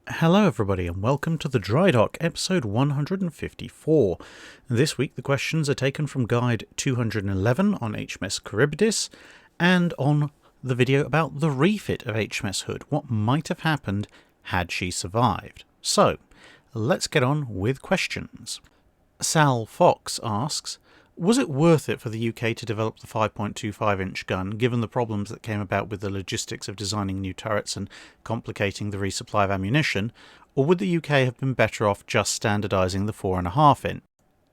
Hello everybody and welcome to the Drydock, episode 154. This week the questions are taken from guide 211 on HMS Charybdis and on the video about the refit of HMS Hood, what might have happened had she survived. So, let's get on with questions. Sal Fox asks, was it worth it for the UK to develop the 5.25-inch gun, given the problems that came about with the logistics of designing new turrets and complicating the resupply of ammunition, or would the UK have been better off just standardising the 4.5-inch?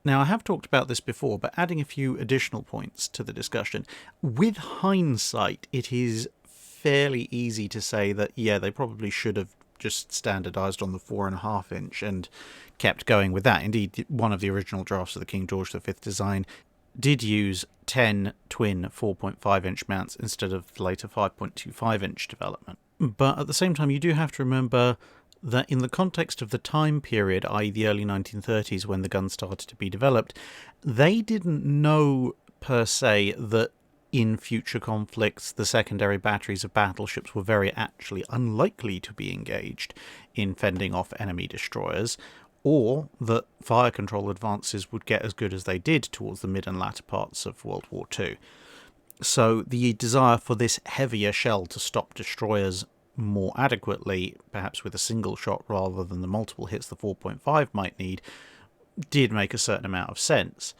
Now, I have talked about this before, but adding a few additional points to the discussion. With hindsight, it is fairly easy to say that, yeah, they probably should have just standardised on the 4.5-inch and kept going with that. Indeed, one of the original drafts of the King George V design did use 10 twin 4.5-inch mounts instead of the later 5.25-inch development. But at the same time, you do have to remember that in the context of the time period, i.e. the early 1930s when the gun started to be developed, they didn't know per se that in future conflicts, the secondary batteries of battleships were very actually unlikely to be engaged in fending off enemy destroyers, or that fire control advances would get as good as they did towards the mid and latter parts of World War II. So the desire for this heavier shell to stop destroyers more adequately, perhaps with a single shot rather than the multiple hits the 4.5 might need, did make a certain amount of sense.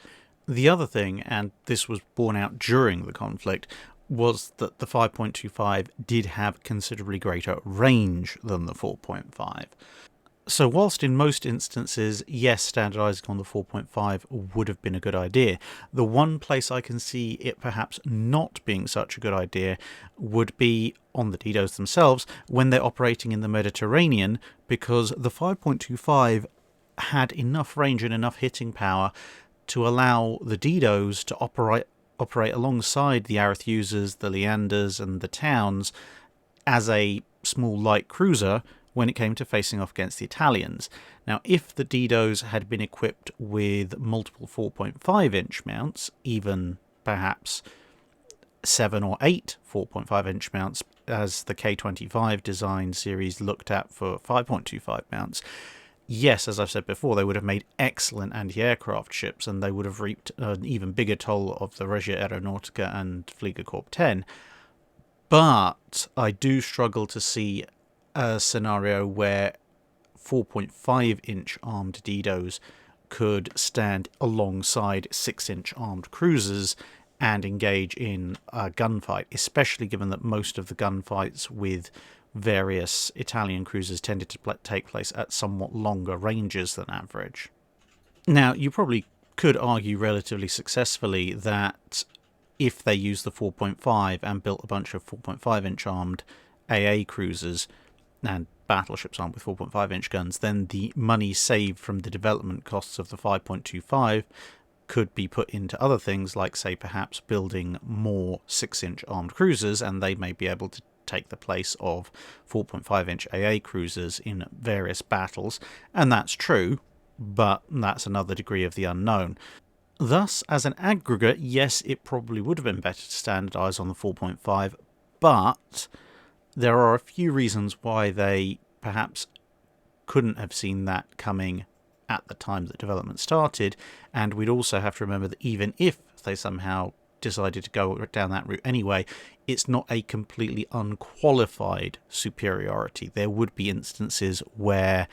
The other thing, and this was borne out during the conflict, was that the 5.25 did have considerably greater range than the 4.5. So whilst in most instances, yes, standardising on the 4.5 would have been a good idea, the one place I can see it perhaps not being such a good idea would be on the Didos themselves when they're operating in the Mediterranean, because the 5.25 had enough range and enough hitting power to allow the Didos to operate alongside the Arethuses, the Leanders and the Towns as a small light cruiser when it came to facing off against the Italians. Now, if the Didos had been equipped with multiple 4.5-inch mounts, even perhaps 7 or 8 4.5-inch mounts, as the K25 design series looked at for 5.25 mounts, yes, as I've said before, they would have made excellent anti-aircraft ships, and they would have reaped an even bigger toll of the Regia Aeronautica and Fliegerkorps 10. But I do struggle to see a scenario where 4.5-inch armed Didos could stand alongside 6-inch armed cruisers and engage in a gunfight, especially given that most of the gunfights with various Italian cruisers tended to take place at somewhat longer ranges than average. Now, you probably could argue relatively successfully that if they used the 4.5 and built a bunch of 4.5-inch armed AA cruisers and battleships armed with 4.5-inch guns, then the money saved from the development costs of the 5.25 could be put into other things, like, say, perhaps building more 6-inch armed cruisers, and they may be able to take the place of 4.5-inch AA cruisers in various battles, and that's true, but that's another degree of the unknown. Thus, as an aggregate, yes, it probably would have been better to standardise on the 4.5, but there are a few reasons why they perhaps couldn't have seen that coming at the time that development started, and we'd also have to remember that even if they somehow decided to go down that route anyway, it's not a completely unqualified superiority. There would be instances where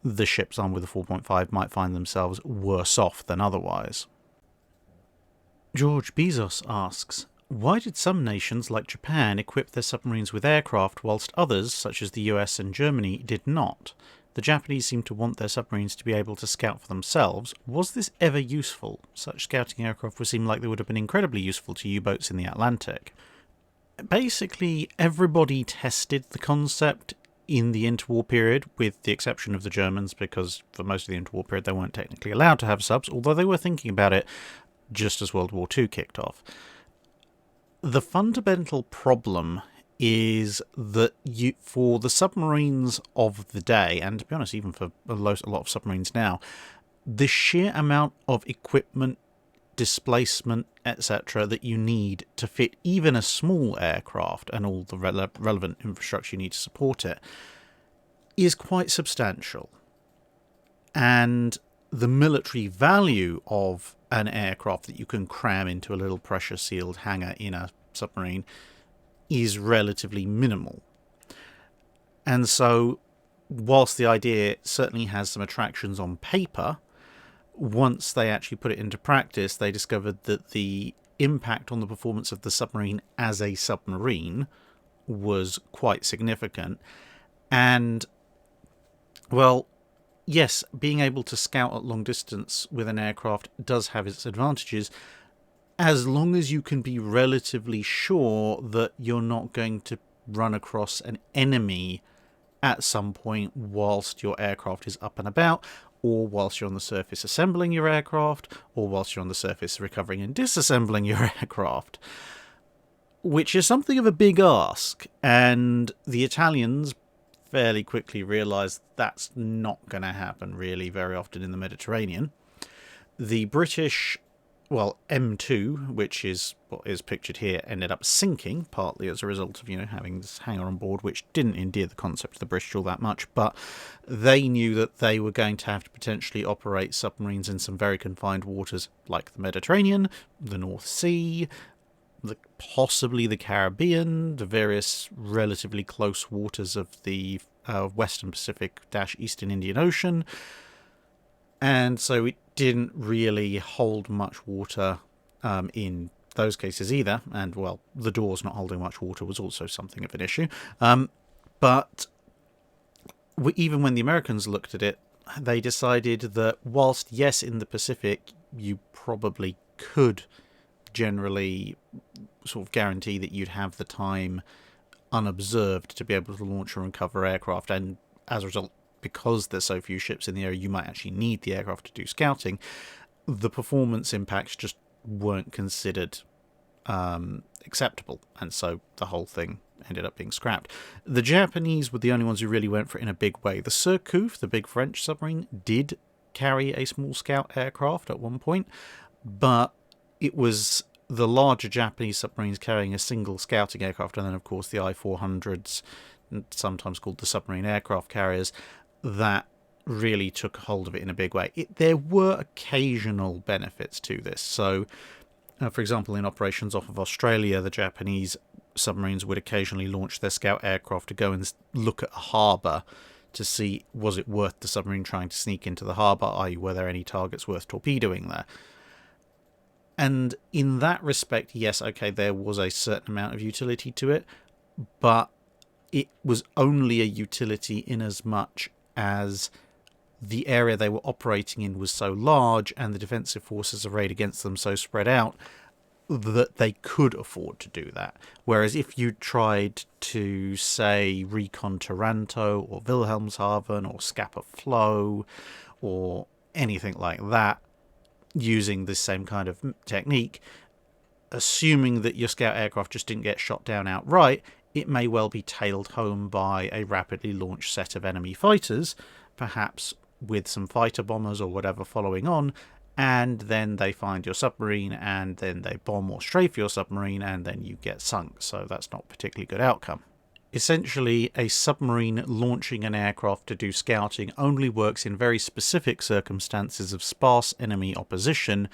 the ships armed with a 4.5 might find themselves worse off than otherwise. George Bezos asks, why did some nations like Japan equip their submarines with aircraft whilst others, such as the US and Germany, did not? The Japanese seem to want their submarines to be able to scout for themselves. Was this ever useful? Such scouting aircraft would seem like they would have been incredibly useful to U-boats in the Atlantic. Basically, everybody tested the concept in the interwar period, with the exception of the Germans, because for most of the interwar period they weren't technically allowed to have subs, although they were thinking about it just as World War II kicked off. The fundamental problem is that for the submarines of the day, and to be honest, even for a lot of submarines now, the sheer amount of equipment, displacement, etc. that you need to fit even a small aircraft and all the relevant infrastructure you need to support it is quite substantial. And the military value of an aircraft that you can cram into a little pressure-sealed hangar in a submarine is relatively minimal. And so, whilst the idea certainly has some attractions on paper, once they actually put it into practice, they discovered that the impact on the performance of the submarine as a submarine was quite significant. And, well, yes, being able to scout at long distance with an aircraft does have its advantages, as long as you can be relatively sure that you're not going to run across an enemy at some point whilst your aircraft is up and about, or whilst you're on the surface assembling your aircraft, or whilst you're on the surface recovering and disassembling your aircraft, which is something of a big ask, and the Italians fairly quickly realised that's not going to happen really very often in the Mediterranean. The British, well, M2, which is what is pictured here, ended up sinking, partly as a result of, having this hangar on board, which didn't endear the concept of the British all that much, but they knew that they were going to have to potentially operate submarines in some very confined waters, like the Mediterranean, the North Sea, possibly the Caribbean, the various relatively close waters of the Western Pacific - Eastern Indian Ocean, and so it didn't really hold much water in those cases either, and, well, the doors not holding much water was also something of an issue. But even when the Americans looked at it, they decided that whilst, yes, in the Pacific, you probably could generally sort of guarantee that you'd have the time unobserved to be able to launch and recover aircraft, and as a result, because there's so few ships in the area, you might actually need the aircraft to do scouting, the performance impacts just weren't considered acceptable, and so the whole thing ended up being scrapped. The Japanese were the only ones who really went for it in a big way. The Surcouf, the big French submarine, did carry a small scout aircraft at one point, but it was the larger Japanese submarines carrying a single scouting aircraft, and then, of course, the I-400s, sometimes called the submarine aircraft carriers, that really took hold of it in a big way. There were occasional benefits to this. So, for example, in operations off of Australia, the Japanese submarines would occasionally launch their scout aircraft to go and look at a harbour to see, was it worth the submarine trying to sneak into the harbour, i.e. were there any targets worth torpedoing there. And in that respect, yes, okay, there was a certain amount of utility to it, but it was only a utility in as much as the area they were operating in was so large and the defensive forces arrayed against them so spread out that they could afford to do that. Whereas if you tried to, say, recon Taranto or Wilhelmshaven or Scapa Flow or anything like that, using this same kind of technique, assuming that your scout aircraft just didn't get shot down outright, it may well be tailed home by a rapidly launched set of enemy fighters, perhaps with some fighter bombers or whatever following on, and then they find your submarine, and then they bomb or strafe your submarine, and then you get sunk. So that's not a particularly good outcome. Essentially, a submarine launching an aircraft to do scouting only works in very specific circumstances of sparse enemy opposition,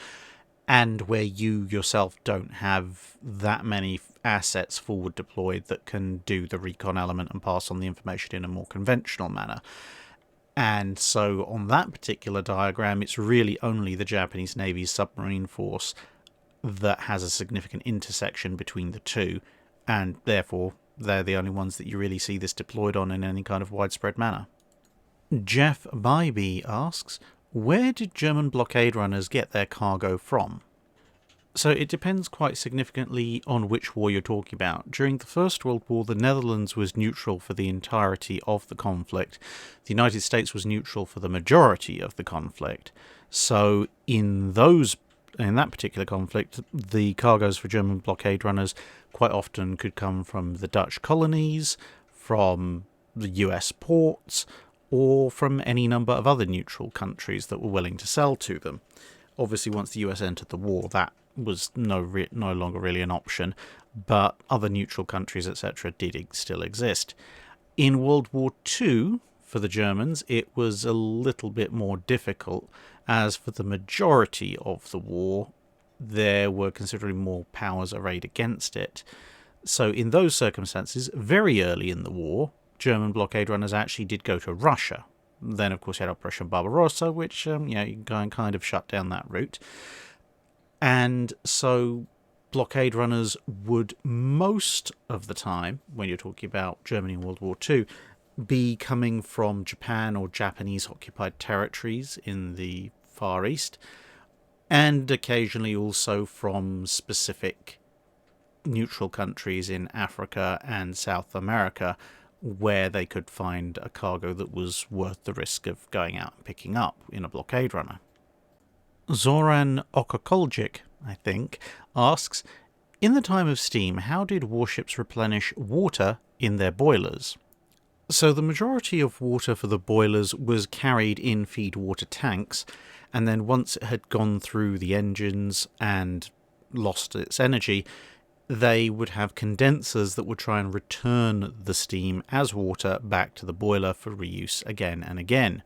and where you yourself don't have that many assets forward deployed that can do the recon element and pass on the information in a more conventional manner. And so on that particular diagram, it's really only the Japanese Navy's submarine force that has a significant intersection between the two, and therefore they're the only ones that you really see this deployed on in any kind of widespread manner. Jeff Bybee asks, where did German blockade runners get their cargo from? So it depends quite significantly on which war you're talking about. During the First World War, the Netherlands was neutral for the entirety of the conflict. The United States was neutral for the majority of the conflict. So in that particular conflict, the cargoes for German blockade runners quite often could come from the Dutch colonies, from the US ports, or from any number of other neutral countries that were willing to sell to them. Obviously, once the US entered the war, that was no longer really an option, but other neutral countries, etc., did still exist. In World War II, for the Germans, it was a little bit more difficult, as for the majority of the war, there were considerably more powers arrayed against it. So in those circumstances, very early in the war, German blockade runners actually did go to Russia. Then, of course, you had Operation Barbarossa, which, you can kind of shut down that route. And so blockade runners would, most of the time, when you're talking about Germany in World War II, be coming from Japan or Japanese-occupied territories in the Far East, and occasionally also from specific neutral countries in Africa and South America, where they could find a cargo that was worth the risk of going out and picking up in a blockade runner. Zoran Okokoljic, I think, asks, in the time of steam, how did warships replenish water in their boilers? So the majority of water for the boilers was carried in feed water tanks, and then once it had gone through the engines and lost its energy, they would have condensers that would try and return the steam as water back to the boiler for reuse again and again.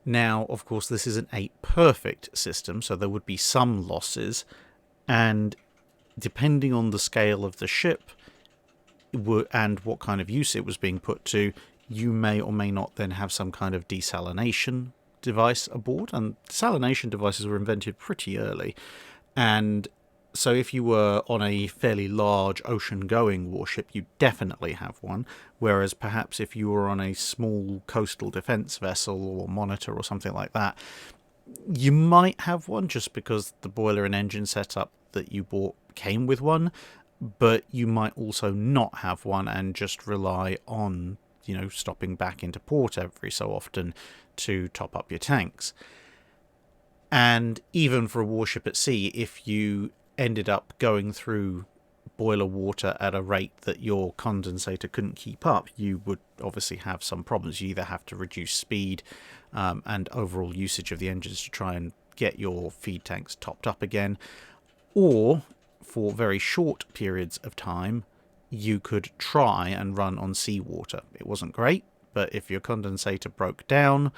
Now, of course, this isn't a perfect system, so there would be some losses, and depending on the scale of the ship and what kind of use it was being put to, you may or may not then have some kind of desalination device aboard, and desalination devices were invented pretty early, and so if you were on a fairly large ocean-going warship, you definitely have one, whereas perhaps if you were on a small coastal defence vessel or monitor or something like that, you might have one just because the boiler and engine setup that you bought came with one, but you might also not have one and just rely on, stopping back into port every so often to top up your tanks. And even for a warship at sea, if you ended up going through boiler water at a rate that your condensator couldn't keep up, you would obviously have some problems. You either have to reduce speed and overall usage of the engines to try and get your feed tanks topped up again, or for very short periods of time you could try and run on seawater. It wasn't great, but if your condensator broke down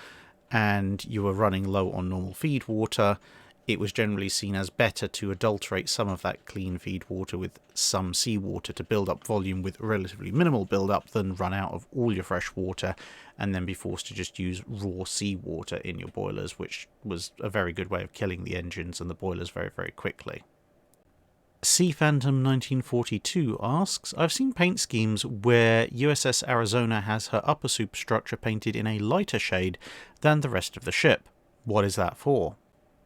and you were running low on normal feed water, it was generally seen as better to adulterate some of that clean feed water with some seawater to build up volume with relatively minimal build-up than run out of all your fresh water and then be forced to just use raw seawater in your boilers, which was a very good way of killing the engines and the boilers very, very quickly. Sea Phantom 1942 asks, I've seen paint schemes where USS Arizona has her upper superstructure painted in a lighter shade than the rest of the ship. What is that for?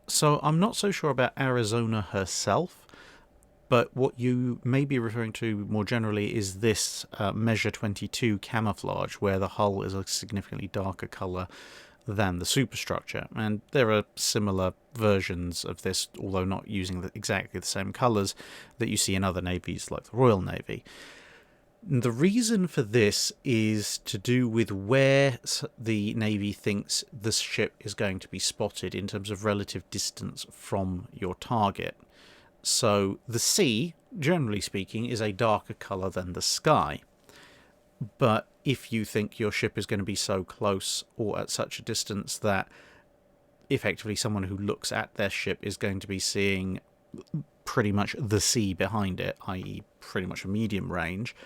So I'm not so sure about Arizona herself, but what you may be referring to more generally is this Measure 22 camouflage, where the hull is a significantly darker colour than the superstructure. And there are similar versions of this, although not using exactly the same colours, that you see in other navies like the Royal Navy. The reason for this is to do with where the Navy thinks the ship is going to be spotted in terms of relative distance from your target. So the sea, generally speaking, is a darker colour than the sky. But if you think your ship is going to be so close or at such a distance that effectively someone who looks at their ship is going to be seeing pretty much the sea behind it, i.e. pretty much a medium range,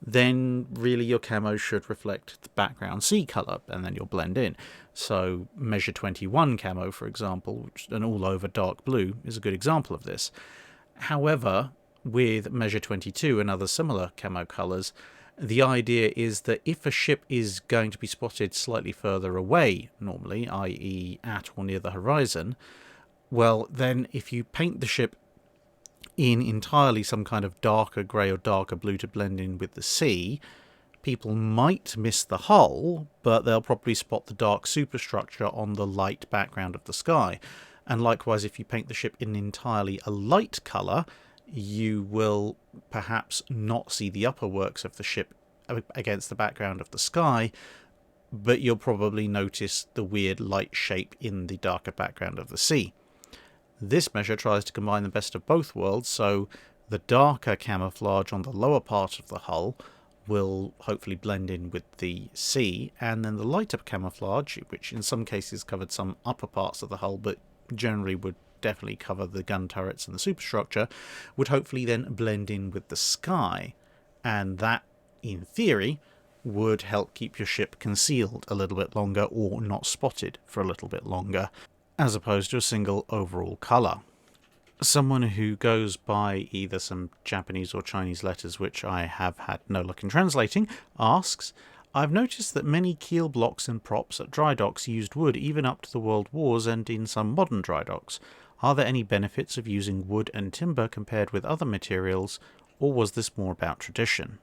then really your camo should reflect the background sea colour, and then you'll blend in. So Measure 21 camo, for example, which an all-over dark blue, is a good example of this. However, with Measure 22 and other similar camo colours, the idea is that if a ship is going to be spotted slightly further away, normally, i.e. at or near the horizon, well, then if you paint the ship in entirely some kind of darker grey or darker blue to blend in with the sea, people might miss the hull, but they'll probably spot the dark superstructure on the light background of the sky. And likewise, if you paint the ship in entirely a light colour, you will perhaps not see the upper works of the ship against the background of the sky, but you'll probably notice the weird light shape in the darker background of the sea. This measure tries to combine the best of both worlds, so the darker camouflage on the lower part of the hull, will hopefully blend in with the sea, and then the lighter camouflage, which in some cases covered some upper parts of the hull but generally would definitely cover the gun turrets and the superstructure, would hopefully then blend in with the sky, and that, in theory, would help keep your ship concealed a little bit longer or not spotted for a little bit longer, as opposed to a single overall colour. Someone who goes by either some Japanese or Chinese letters, which I have had no luck in translating, asks, I've noticed that many keel blocks and props at dry docks used wood even up to the World Wars and in some modern dry docks. Are there any benefits of using wood and timber compared with other materials, or was this more about tradition?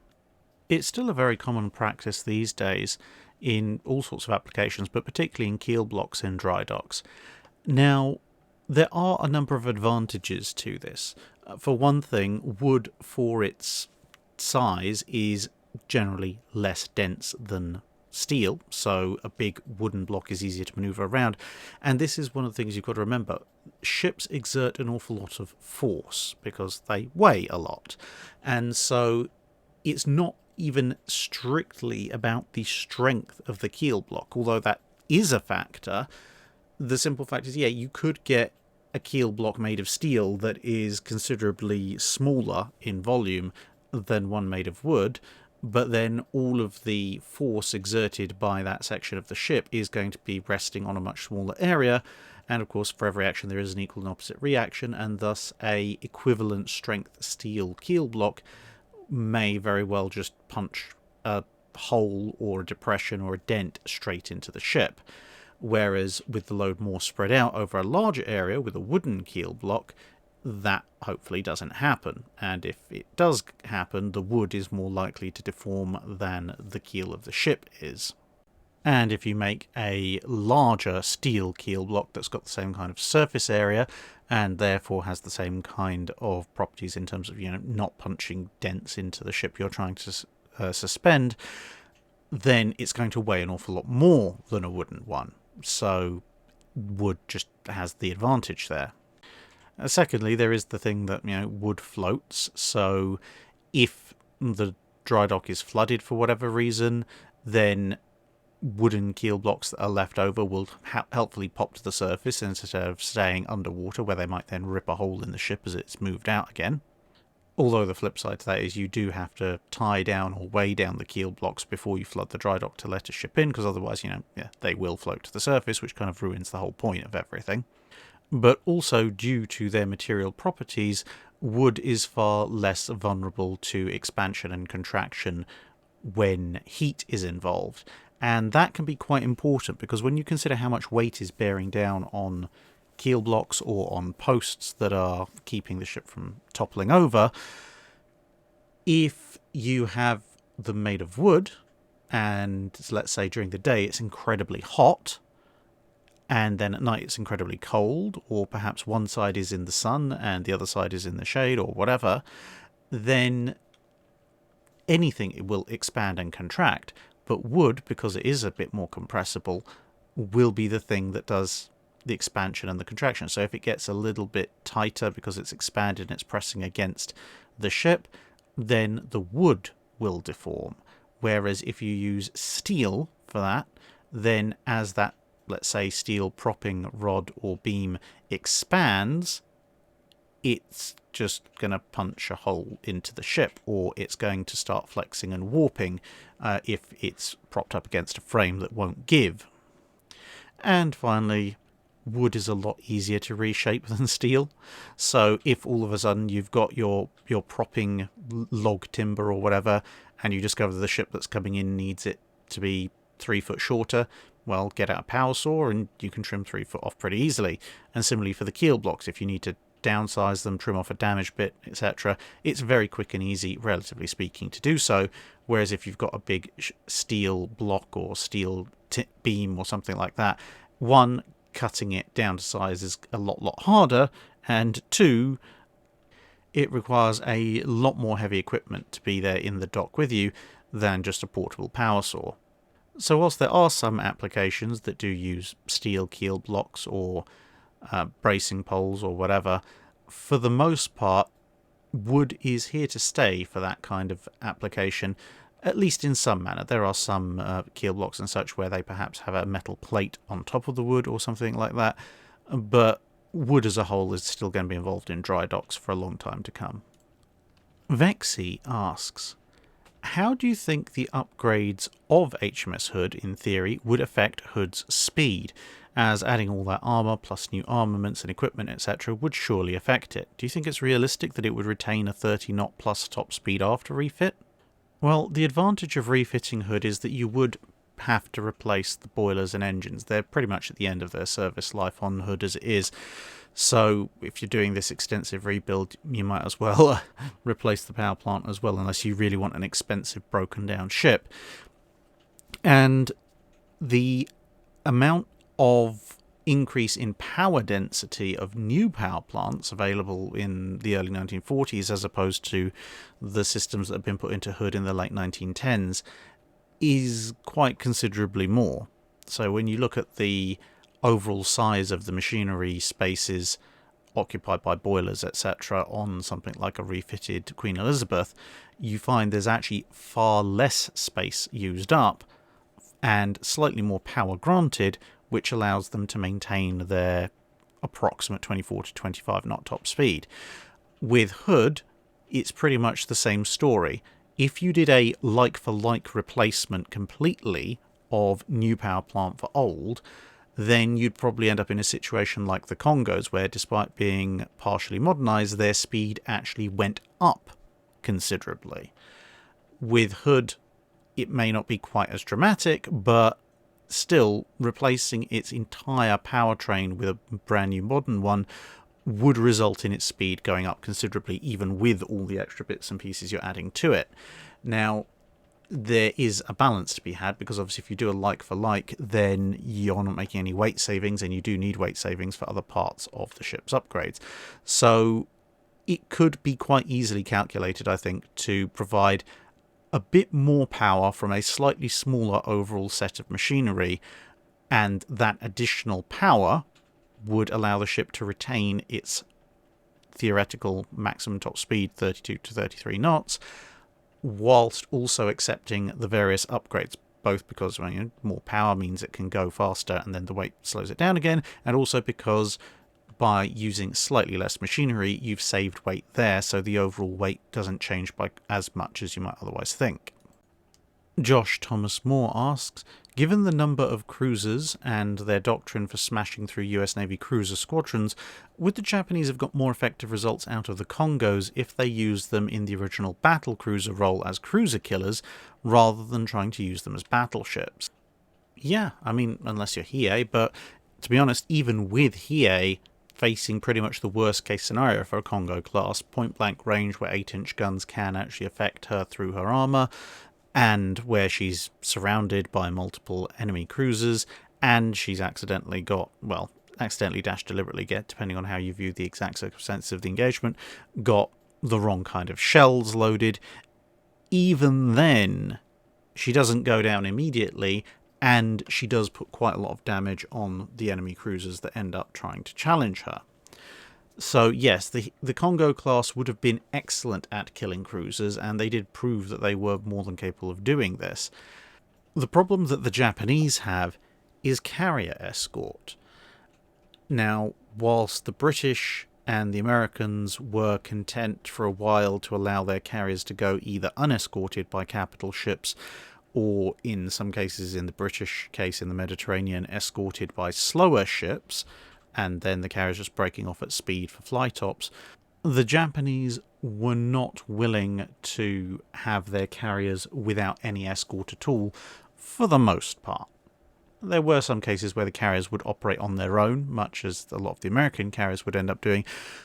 It's still a very common practice these days in all sorts of applications, but particularly in keel blocks in dry docks. Now, there are a number of advantages to this. For one thing, wood for its size is generally less dense than steel, so a big wooden block is easier to maneuver around. And this is one of the things you've got to remember. Ships exert an awful lot of force because they weigh a lot. And so it's not even strictly about the strength of the keel block, although that is a factor. The simple fact is, yeah, you could get a keel block made of steel that is considerably smaller in volume than one made of wood, but then all of the force exerted by that section of the ship is going to be resting on a much smaller area, and of course for every action there is an equal and opposite reaction, and thus a equivalent strength steel keel block may very well just punch a hole or a depression or a dent straight into the ship. Whereas with the load more spread out over a larger area with a wooden keel block, that hopefully doesn't happen. And if it does happen, the wood is more likely to deform than the keel of the ship is. And if you make a larger steel keel block that's got the same kind of surface area and therefore has the same kind of properties in terms of, not punching dents into the ship you're trying to suspend, then it's going to weigh an awful lot more than a wooden one. So wood just has the advantage there. Secondly, there is the thing that, wood floats. So if the dry dock is flooded for whatever reason, then wooden keel blocks that are left over will helpfully pop to the surface instead of staying underwater, where they might then rip a hole in the ship as it's moved out again. Although the flip side to that is you do have to tie down or weigh down the keel blocks before you flood the dry dock to let a ship in, because otherwise, they will float to the surface, which kind of ruins the whole point of everything. But also, due to their material properties, wood is far less vulnerable to expansion and contraction when heat is involved. And that can be quite important, because when you consider how much weight is bearing down on keel blocks or on posts that are keeping the ship from toppling over, if you have them made of wood, and let's say during the day it's incredibly hot, and then at night it's incredibly cold, or perhaps one side is in the sun and the other side is in the shade or whatever, then anything will expand and contract. But wood, because it is a bit more compressible, will be the thing that does the expansion and the contraction. So if it gets a little bit tighter because it's expanded and it's pressing against the ship, then the wood will deform. Whereas if you use steel for that, then as that, let's say, steel propping rod or beam expands, it's just going to punch a hole into the ship, or it's going to start flexing and warping if it's propped up against a frame that won't give. And finally, wood is a lot easier to reshape than steel. So if all of a sudden you've got your propping log timber or whatever, and you discover the ship that's coming in needs it to be 3 foot shorter, well, get out a power saw and you can trim 3 foot off pretty easily. And similarly for the keel blocks, if you need to downsize them, trim off a damaged bit, etc., it's very quick and easy, relatively speaking, to do so. Whereas if you've got a big steel block or steel beam or something like that, one, cutting it down to size is a lot harder, and two, it requires a lot more heavy equipment to be there in the dock with you than just a portable power saw. So whilst there are some applications that do use steel keel blocks or bracing poles or whatever, for the most part, wood is here to stay for that kind of application. at least in some manner. There are some keel blocks and such where they perhaps have a metal plate on top of the wood or something like that, but wood as a whole is still going to be involved in dry docks for a long time to come. Vexy asks, how do you think the upgrades of HMS Hood, in theory, would affect Hood's speed, as adding all that armour plus new armaments and equipment etc. would surely affect it? Do you think it's realistic that it would retain a 30 knot plus top speed after refit? Well, the advantage of refitting Hood is that you would have to replace the boilers and engines. They're pretty much at the end of their service life on Hood as it is. So if you're doing this extensive rebuild, you might as well replace the power plant as well, unless you really want an expensive broken down ship. And the amount of increase in power density of new power plants available in the early 1940s as opposed to the systems that have been put into Hood in the late 1910s is quite considerably more. So when you look at the overall size of the machinery spaces occupied by boilers etc. on something like a refitted Queen Elizabeth, you find there's actually far less space used up and slightly more power granted, which allows them to maintain their approximate 24 to 25 knot top speed. With Hood, it's pretty much the same story. If you did a like-for-like replacement completely of new power plant for old, then you'd probably end up in a situation like the Kongos, where despite being partially modernised, their speed actually went up considerably. With Hood, it may not be quite as dramatic, but still, replacing its entire powertrain with a brand new modern one would result in its speed going up considerably, even with all the extra bits and pieces you're adding to it. Now, there is a balance to be had, because obviously if you do a like for like, then you're not making any weight savings, and you do need weight savings for other parts of the ship's upgrades. So it could be quite easily calculated, I think, to provide a bit more power from a slightly smaller overall set of machinery, and that additional power would allow the ship to retain its theoretical maximum top speed, 32 to 33 knots, whilst also accepting the various upgrades, both because more power means it can go faster and then the weight slows it down again, and also because by using slightly less machinery you've saved weight there, so the overall weight doesn't change by as much as you might otherwise think. Josh Thomas Moore asks, given the number of cruisers and their doctrine for smashing through US Navy cruiser squadrons, would the Japanese have got more effective results out of the Kongos if they used them in the original battlecruiser role as cruiser killers, rather than trying to use them as battleships? Yeah, I mean, unless you're Hiei, but to be honest, even with Hiei facing pretty much the worst case scenario for a Kongo class, point blank range where 8-inch guns can actually affect her through her armour, and where she's surrounded by multiple enemy cruisers, and she's accidentally deliberately depending on how you view the exact circumstances of the engagement, got the wrong kind of shells loaded. Even then, she doesn't go down immediately, and she does put quite a lot of damage on the enemy cruisers that end up trying to challenge her. So yes, the Kongo class would have been excellent at killing cruisers, and they did prove that they were more than capable of doing this. The problem that the Japanese have is carrier escort. Now, whilst the British and the Americans were content for a while to allow their carriers to go either unescorted by capital ships, or in some cases, in the British case in the Mediterranean, escorted by slower ships, and then the carriers just breaking off at speed for fly-tops, the Japanese were not willing to have their carriers without any escort at all, for the most part. There were some cases where the carriers would operate on their own, much as a lot of the American carriers would end up doing,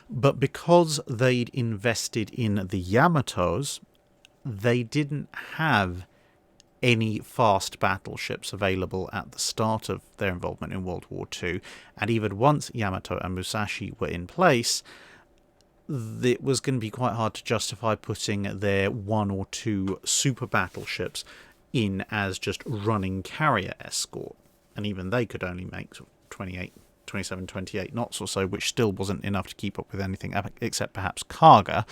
but because they'd invested in the Yamatos, they didn't have any fast battleships available at the start of their involvement in World War II, and even once Yamato and Musashi were in place, it was going to be quite hard to justify putting their 1 or 2 super battleships in as just running carrier escort, and even they could only make 27, 28 knots or so, which still wasn't enough to keep up with anything except perhaps Kaga.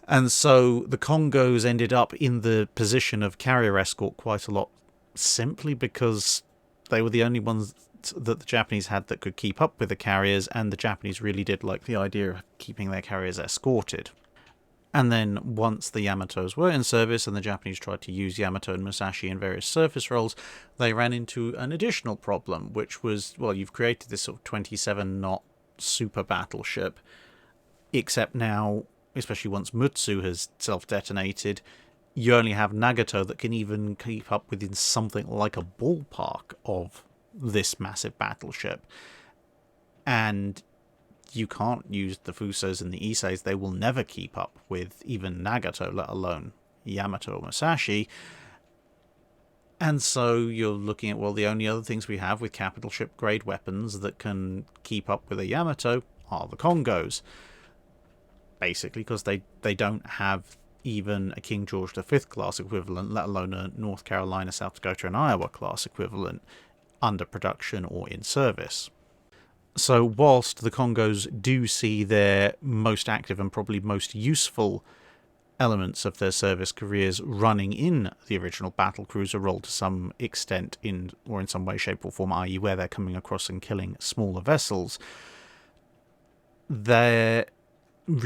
And so the Congos ended up in the position of carrier escort quite a lot, simply because they were the only ones that the Japanese had that could keep up with the carriers, and the Japanese really did like the idea of keeping their carriers escorted. And then once the Yamatos were in service and the Japanese tried to use Yamato and Musashi in various surface roles, they ran into an additional problem, which was, well, you've created this sort of 27-knot super battleship, except now, especially once Mutsu has self-detonated, you only have Nagato that can even keep up within something like a ballpark of this massive battleship. And you can't use the Fusos and the Iseis. They will never keep up with even Nagato, let alone Yamato or Musashi. And so you're looking at, well, the only other things we have with capital ship grade weapons that can keep up with a Yamato are the Kongos. Basically, because they don't have even a King George V class equivalent, let alone a North Carolina, South Dakota, and Iowa class equivalent under production or in service. So whilst the Congos do see their most active and probably most useful elements of their service careers running in the original battlecruiser role to some extent in some way, shape or form, i.e. where they're coming across and killing smaller vessels, their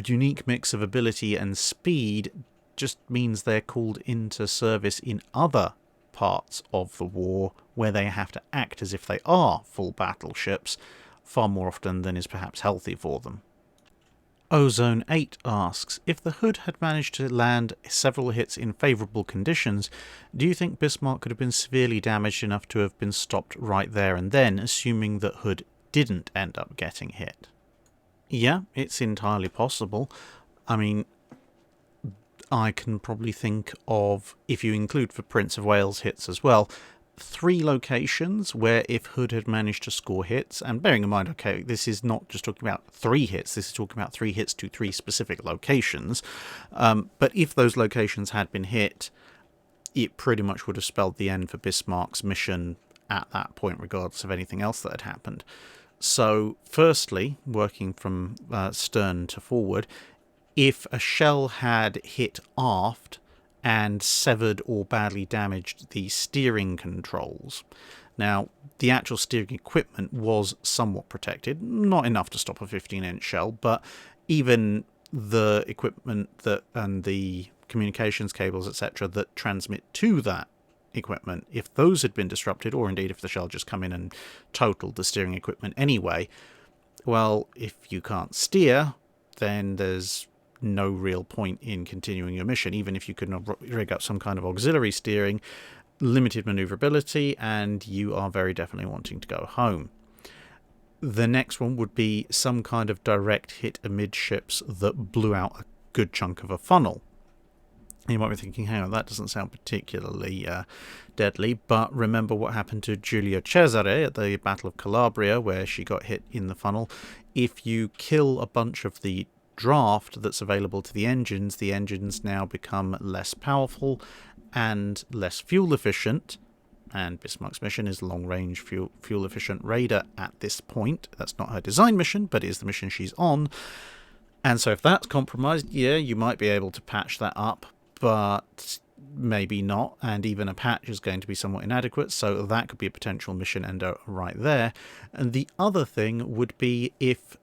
unique mix of ability and speed just means they're called into service in other parts of the war where they have to act as if they are full battleships far more often than is perhaps healthy for them. Ozone 8 asks, if the Hood had managed to land several hits in favourable conditions, do you think Bismarck could have been severely damaged enough to have been stopped right there and then, assuming that Hood didn't end up getting hit? Yeah, it's entirely possible. I mean, I can probably think of, if you include for Prince of Wales hits as well, 3 locations where if Hood had managed to score hits, and bearing in mind, okay, this is not just talking about 3 hits, this is talking about 3 hits to 3 specific locations, but if those locations had been hit, it pretty much would have spelled the end for Bismarck's mission at that point, regardless of anything else that had happened. So, firstly, working from stern to forward, if a shell had hit aft and severed or badly damaged the steering controls. Now, the actual steering equipment was somewhat protected, not enough to stop a 15-inch shell, but even the equipment that and the communications cables, etc., that transmit to that equipment, if those had been disrupted, or indeed if the shell just come in and totaled the steering equipment anyway, well, if you can't steer, then there's no real point in continuing your mission, even if you could rig up some kind of auxiliary steering, limited maneuverability, and you are very definitely wanting to go home. The next one would be some kind of direct hit amidships that blew out a good chunk of a funnel. You might be thinking, hang on, that doesn't sound particularly deadly, but remember what happened to Giulio Cesare at the Battle of Calabria, where she got hit in the funnel. If you kill a bunch of the draft that's available to the engines now become less powerful and less fuel efficient, and Bismarck's mission is long-range fuel efficient raider at this point. That's not her design mission, but it is the mission she's on. And so if that's compromised, yeah, you might be able to patch that up, but maybe not, and even a patch is going to be somewhat inadequate, so that could be a potential mission ender right there. And the other thing would be if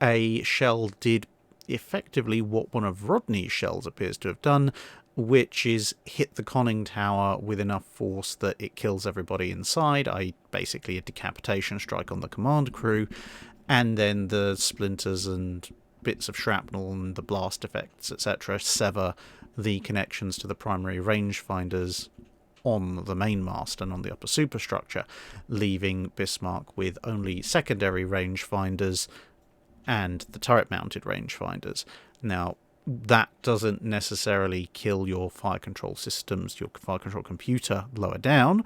a shell did effectively what one of Rodney's shells appears to have done, which is hit the conning tower with enough force that it kills everybody inside, i.e. basically a decapitation strike on the command crew, and then the splinters and bits of shrapnel and the blast effects, etc., sever the connections to the primary rangefinders on the mainmast and on the upper superstructure, leaving Bismarck with only secondary rangefinders and the turret-mounted rangefinders. Now, that doesn't necessarily kill your fire control systems, your fire control computer lower down.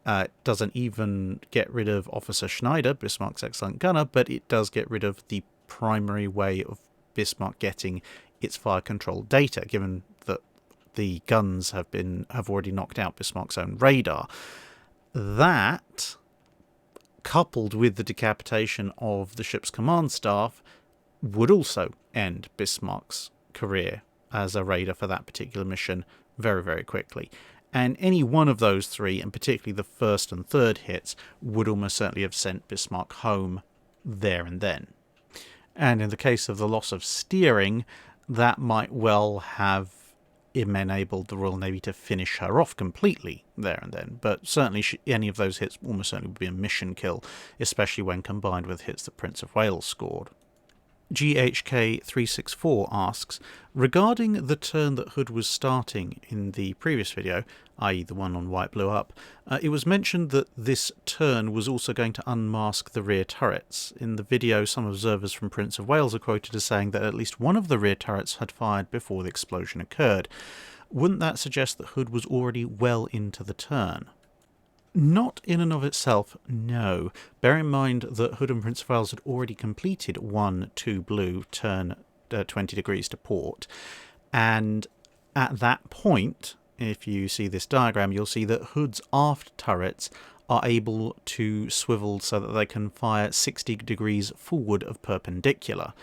It doesn't even get rid of Officer Schneider, Bismarck's excellent gunner, but it does get rid of the primary way of Bismarck getting its fire control data, given that the guns have already knocked out Bismarck's own radar. That, coupled with the decapitation of the ship's command staff, would also end Bismarck's career as a raider for that particular mission very, very quickly. And any one of those three, and particularly the first and third hits, would almost certainly have sent Bismarck home there and then. And in the case of the loss of steering, that might well have enabled the Royal Navy to finish her off completely there and then. But certainly any of those hits almost certainly would be a mission kill, especially when combined with hits that Prince of Wales scored. GHK364 asks, regarding the turn that Hood was starting in the previous video, i.e. the one on White Blew Up, it was mentioned that this turn was also going to unmask the rear turrets. In the video, some observers from Prince of Wales are quoted as saying that at least one of the rear turrets had fired before the explosion occurred. Wouldn't that suggest that Hood was already well into the turn? Not in and of itself, no. Bear in mind that Hood and Prince of Wales had already completed 1-2 blue turn 20 degrees to port, and at that point, if you see this diagram, you'll see that Hood's aft turrets are able to swivel so that they can fire 60 degrees forward of perpendicular.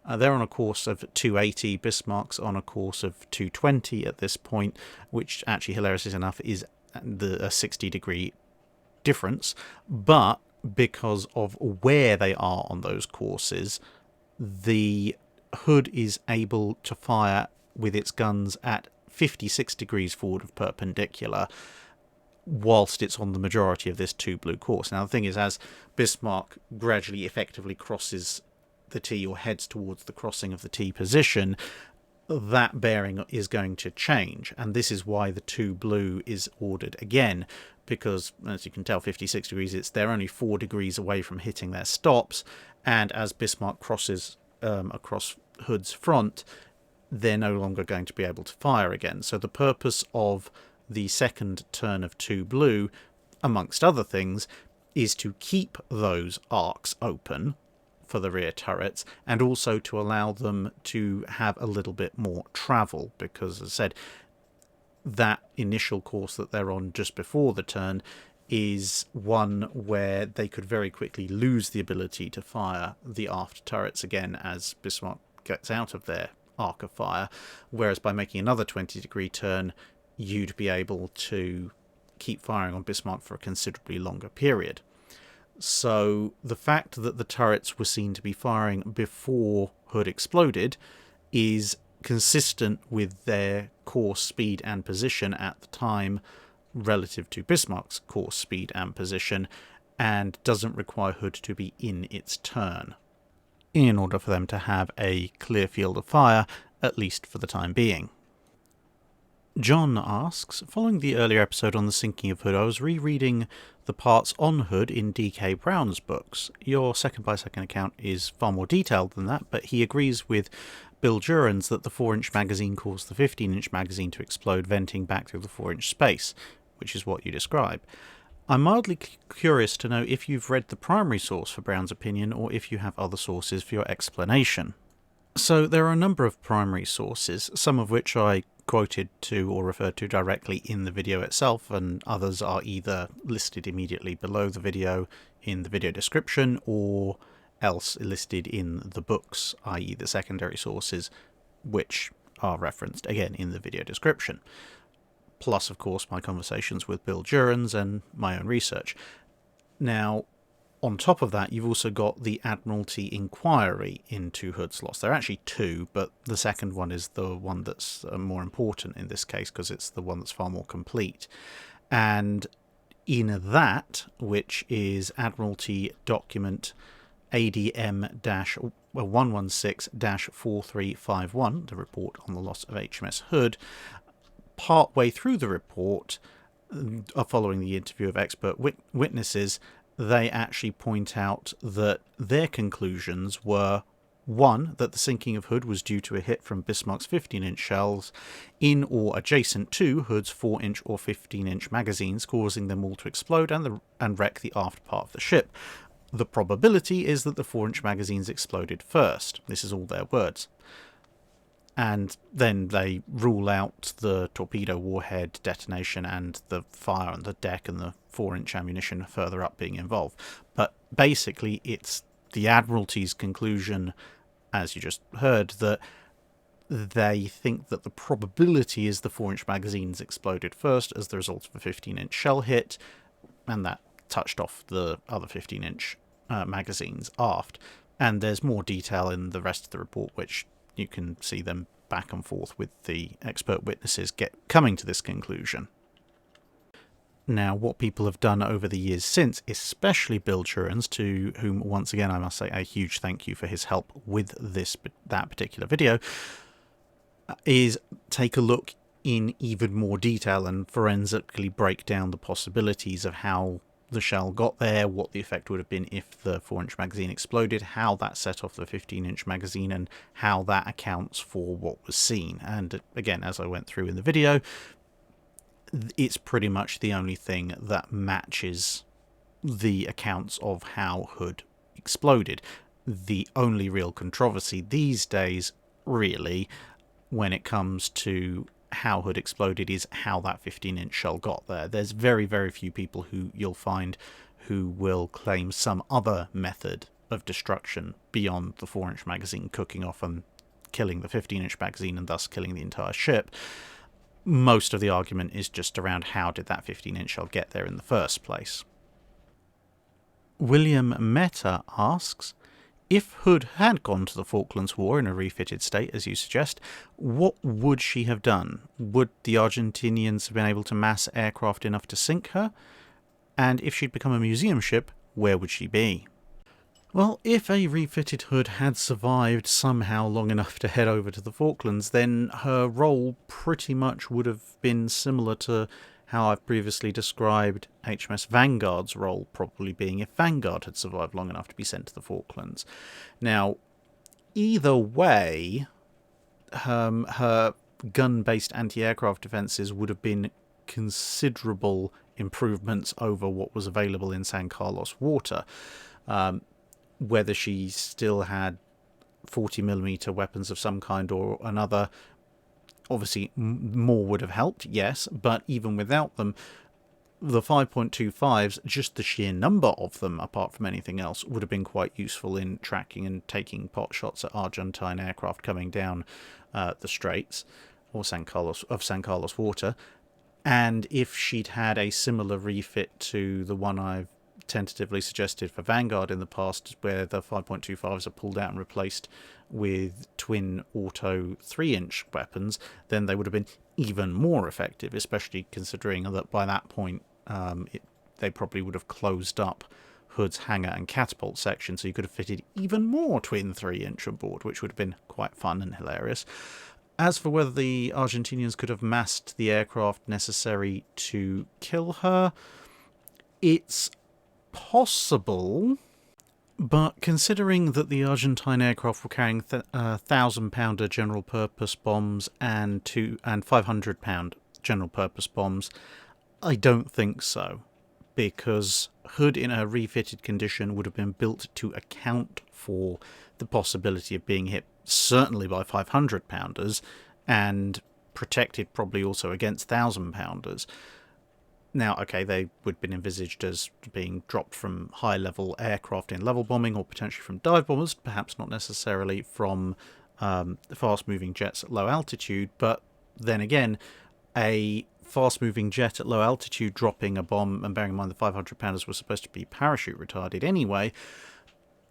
They're on a course of 280, Bismarck's on a course of 220 at this point, which actually, hilariously enough, is a 60-degree difference, but because of where they are on those courses, the Hood is able to fire with its guns at 56 degrees forward of perpendicular whilst it's on the majority of this 2 blue course. Now the thing is, as Bismarck gradually effectively crosses the T or heads towards the crossing of the T position, that bearing is going to change, and this is why the 2 blue is ordered again, because as you can tell, 56 degrees, they're only 4 degrees away from hitting their stops, and as Bismarck crosses across Hood's front, they're no longer going to be able to fire again. So the purpose of the second turn of 2 blue, amongst other things, is to keep those arcs open for the rear turrets, and also to allow them to have a little bit more travel, because, as I said, that initial course that they're on just before the turn is one where they could very quickly lose the ability to fire the aft turrets again as Bismarck gets out of their arc of fire, whereas by making another 20-degree turn, you'd be able to keep firing on Bismarck for a considerably longer period. So the fact that the turrets were seen to be firing before Hood exploded is consistent with their course, speed and position at the time relative to Bismarck's course, speed and position, and doesn't require Hood to be in its turn in order for them to have a clear field of fire, at least for the time being. John asks, following the earlier episode on the sinking of Hood, I was rereading the parts on Hood in D.K. Brown's books. Your second-by-second account is far more detailed than that, but he agrees with Bill Duran's that the 4-inch magazine caused the 15-inch magazine to explode, venting back through the 4-inch space, which is what you describe. I'm mildly curious to know if you've read the primary source for Brown's opinion, or if you have other sources for your explanation. So there are a number of primary sources, some of which I quoted to or referred to directly in the video itself, and others are either listed immediately below the video in the video description, or else listed in the books, i.e. the secondary sources, which are referenced again in the video description. Plus, of course, my conversations with Bill Durans and my own research. Now, on top of that, you've also got the Admiralty inquiry into Hood's loss. There are actually two, but the second one is the one that's more important in this case, because it's the one that's far more complete. And in that, which is Admiralty document ADM-116-4351, the report on the loss of HMS Hood, partway through the report, following the interview of expert witnesses, they actually point out that their conclusions were, 1, that the sinking of Hood was due to a hit from Bismarck's 15-inch shells in or adjacent to Hood's 4-inch or 15-inch magazines, causing them all to explode and wreck the aft part of the ship. The probability is that the 4-inch magazines exploded first. This is all their words. And then they rule out the torpedo warhead detonation and the fire on the deck and the 4-inch ammunition further up being involved. But basically, it's the Admiralty's conclusion, as you just heard, that they think that the probability is the 4-inch magazines exploded first as the result of a 15-inch shell hit, and that touched off the other 15-inch magazines aft. And there's more detail in the rest of the report, which you can see them back and forth with the expert witnesses coming to this conclusion. Now, what people have done over the years since, especially Bill Churins, to whom, once again, I must say a huge thank you for his help with that particular video, is take a look in even more detail and forensically break down the possibilities of how the shell got there, what the effect would have been if the 4-inch magazine exploded, how that set off the 15-inch magazine, and how that accounts for what was seen. And again, as I went through in the video, it's pretty much the only thing that matches the accounts of how Hood exploded. The only real controversy these days, really, when it comes to how Hood exploded, is how that 15-inch shell got there. There's very, very few people who you'll find who will claim some other method of destruction beyond the 4-inch magazine cooking off and killing the 15-inch magazine and thus killing the entire ship. Most of the argument is just around how did that 15-inch shell get there in the first place. William Meta asks, if Hood had gone to the Falklands War in a refitted state, as you suggest, what would she have done? Would the Argentinians have been able to mass aircraft enough to sink her? And if she'd become a museum ship, where would she be? Well, if a refitted Hood had survived somehow long enough to head over to the Falklands, then her role pretty much would have been similar to how I've previously described HMS Vanguard's role probably being if Vanguard had survived long enough to be sent to the Falklands. Now, either way, her gun-based anti-aircraft defences would have been considerable improvements over what was available in San Carlos water. Whether she still had 40mm weapons of some kind or another, obviously more would have helped, yes, but even without them, the 5.25s, just the sheer number of them, apart from anything else, would have been quite useful in tracking and taking pot shots at Argentine aircraft coming down the Straits, or San Carlos water. And if she'd had a similar refit to the one I've tentatively suggested for Vanguard in the past, where the 5.25s are pulled out and replaced with twin auto 3-inch weapons, then they would have been even more effective, especially considering that by that point they probably would have closed up Hood's hangar and catapult section, so you could have fitted even more twin 3-inch aboard, which would have been quite fun and hilarious. As for whether the Argentinians could have massed the aircraft necessary to kill her, it's possible, but considering that the Argentine aircraft were carrying 1,000-pounder general-purpose bombs and 500-pound general-purpose bombs, I don't think so, because Hood in a refitted condition would have been built to account for the possibility of being hit certainly by 500-pounders and protected probably also against 1,000-pounders. Now, okay, they would have been envisaged as being dropped from high-level aircraft in level bombing or potentially from dive bombers, perhaps not necessarily from fast-moving jets at low altitude, but then again, a fast-moving jet at low altitude dropping a bomb, and bearing in mind the 500-pounders were supposed to be parachute retarded anyway,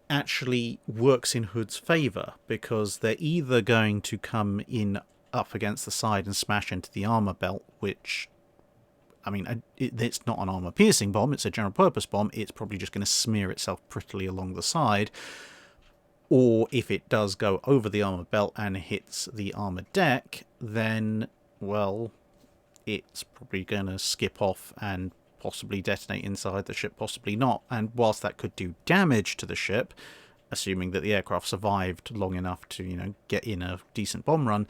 actually works in Hood's favour, because they're either going to come in up against the side and smash into the armour belt, which, I mean, it's not an armour-piercing bomb, it's a general-purpose bomb, it's probably just going to smear itself prettily along the side. Or if it does go over the armour belt and hits the armour deck, then, well, it's probably going to skip off and possibly detonate inside the ship, possibly not. And whilst that could do damage to the ship, assuming that the aircraft survived long enough to, get in a decent bomb run,